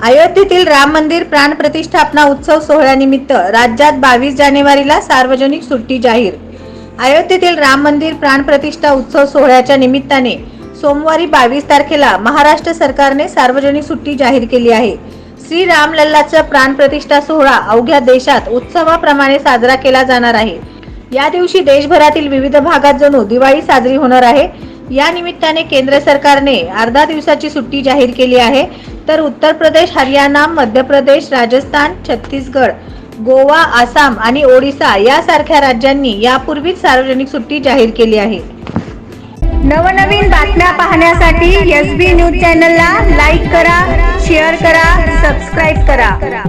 अयोध्येतील राम मंदिर प्राण प्रतिष्ठापना उत्सव सोहळ्यानिमित्त राज्यात 22 जानेवारीला सार्वजनिक सुट्टी जाहीर। अयोध्येतील राम मंदिर प्राण प्रतिष्ठा उत्सव सोहळ्याच्या निमित्ताने सोमवारी 22 तारखेला महाराष्ट्र सरकारने सार्वजनिक सुट्टी जाहीर केली आहे। श्री राम लल्लाचा प्राण प्रतिष्ठा सोहळा अवघ्या देशात उत्सवाप्रमाणे साजरा केला जाणार आहे। या दिवशी देशभरातील विविध भागात जणू दिवाळी साजरी होणार आहे। या निमित्ताने केंद्र सरकारने अर्धा दिवसाची सुट्टी जाहीर केली आहे, तर उत्तर प्रदेश, हरियाणा, मध्य प्रदेश, राजस्थान, छत्तीसगड, गोवा, आसाम आणि ओडिशा यासारख्या राज्यांनी यापूर्वीच सार्वजनिक सुट्टी जाहीर केली आहे। नवनवीन बातम्या पाहण्यासाठी SB न्यूज चॅनलला लाईक करा, शेअर करा, सबस्क्राइब करा।